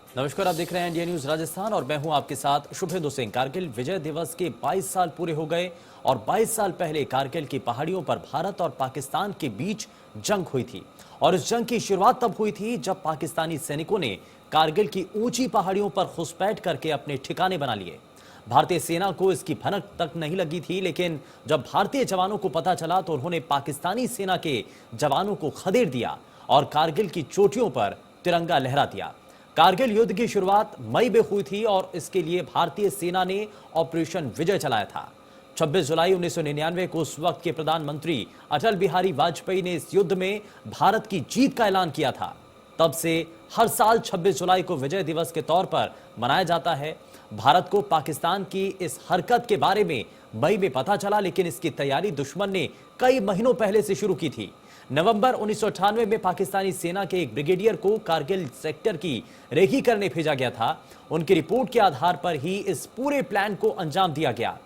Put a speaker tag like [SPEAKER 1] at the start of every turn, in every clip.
[SPEAKER 1] नमस्कार, आप देख रहे हैं इंडिया न्यूज राजस्थान और मैं हूं आपके साथ शुभेंदु सिंह। कारगिल विजय दिवस के 22 साल पूरे हो गए और 22 साल पहले कारगिल की पहाड़ियों पर भारत और पाकिस्तान के बीच जंग हुई थी। और इस जंग की शुरुआत तब हुई थी जब पाकिस्तानी सैनिकों ने कारगिल की ऊंची पहाड़ियों पर घुसपैठ करके अपने ठिकाने बना लिए। भारतीय सेना को इसकी भनक तक नहीं लगी थी, लेकिन जब भारतीय जवानों को पता चला तो उन्होंने पाकिस्तानी सेना के जवानों को खदेड़ दिया और कारगिल की चोटियों पर तिरंगा लहरा दिया। कारगिल युद्ध की शुरुआत मई में हुई थी और इसके लिए भारतीय सेना ने ऑपरेशन विजय चलाया था। 26 जुलाई 1999 को उस वक्त के प्रधानमंत्री अटल बिहारी वाजपेयी ने इस युद्ध में भारत की जीत का ऐलान किया था। तब से हर साल 26 जुलाई को विजय दिवस के तौर पर मनाया जाता है। भारत को पाकिस्तान की इस हरकत के बारे में मई में पता चला, लेकिन इसकी तैयारी दुश्मन ने कई महीनों पहले से शुरू की थी। नवंबर 1998 में पाकिस्तानी सेना के एक ब्रिगेडियर को कारगिल सेक्टर की रेकी करने भेजा गया था। उनकी रिपोर्ट के आधार पर ही इस पूरे प्लान को अंजाम दिया गया।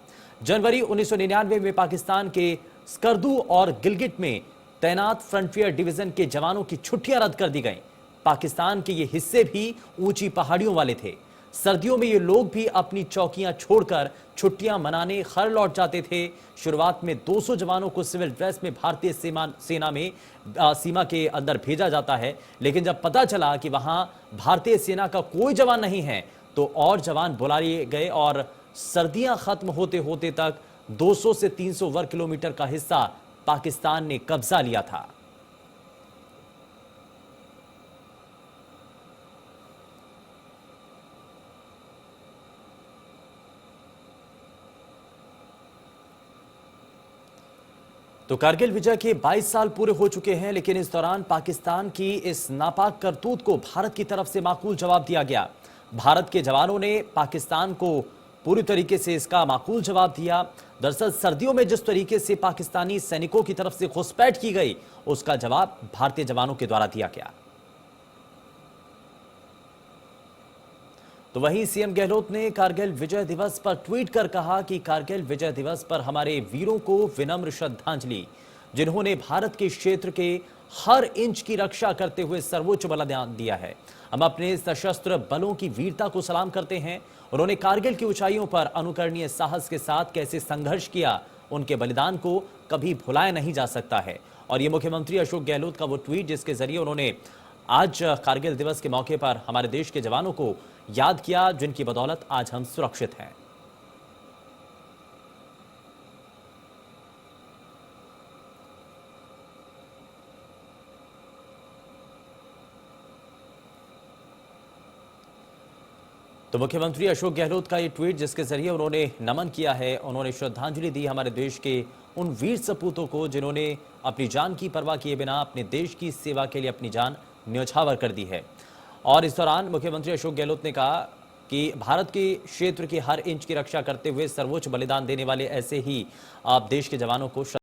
[SPEAKER 1] जनवरी 1999 में पाकिस्तान के स्कर्दू और गिलगिट में तैनात फ्रंटियर डिवीजन के जवानों की छुट्टियां रद्द कर दी गईं। पाकिस्तान के ये हिस्से भी ऊंची पहाड़ियों वाले थे। सर्दियों में ये लोग भी अपनी चौकियां छोड़कर छुट्टियां मनाने घर लौट जाते थे। शुरुआत में 200 जवानों को सिविल ड्रेस में भारतीय सेना में सीमा के अंदर भेजा जाता है, लेकिन जब पता चला कि वहां भारतीय सेना का कोई जवान नहीं है तो और जवान बुला लिए गए और सर्दियां खत्म होते होते तक 200 से 300 वर्ग किलोमीटर का हिस्सा पाकिस्तान ने कब्जा लिया था। तो कारगिल विजय के 22 साल पूरे हो चुके हैं, लेकिन इस दौरान पाकिस्तान की इस नापाक करतूत को भारत की तरफ से माकूल जवाब दिया गया। भारत के जवानों ने पाकिस्तान को पूरी तरीके से इसका माकूल जवाब दिया। दरअसल सर्दियों में जिस तरीके से पाकिस्तानी सैनिकों की तरफ से घुसपैठ की गई, उसका जवाब भारतीय जवानों के द्वारा दिया गया। तो वहीं सीएम गहलोत ने कारगिल विजय दिवस पर ट्वीट कर कहा कि कारगिल विजय दिवस पर हमारे वीरों को विनम्र श्रद्धांजलि, जिन्होंने भारत के क्षेत्र के हर इंच की रक्षा करते हुए सर्वोच्च बलिदान दिया है। हम अपने सशस्त्र बलों की वीरता को सलाम करते हैं। उन्होंने कारगिल की ऊंचाइयों पर अनुकरणीय साहस के साथ कैसे संघर्ष किया, उनके बलिदान को कभी भुलाया नहीं जा सकता है। और ये मुख्यमंत्री अशोक गहलोत का वो ट्वीट जिसके जरिए उन्होंने आज कारगिल दिवस के मौके पर हमारे देश के जवानों को याद किया, जिनकी बदौलत आज हम सुरक्षित हैं। तो मुख्यमंत्री अशोक गहलोत का ये ट्वीट जिसके जरिए उन्होंने नमन किया है, उन्होंने श्रद्धांजलि दी हमारे देश के उन वीर सपूतों को जिन्होंने अपनी जान की परवाह किए बिना अपने देश की सेवा के लिए अपनी जान न्यौछावर कर दी है। और इस दौरान मुख्यमंत्री अशोक गहलोत ने कहा कि भारत के क्षेत्र की हर इंच की रक्षा करते हुए सर्वोच्च बलिदान देने वाले ऐसे ही आप देश के जवानों को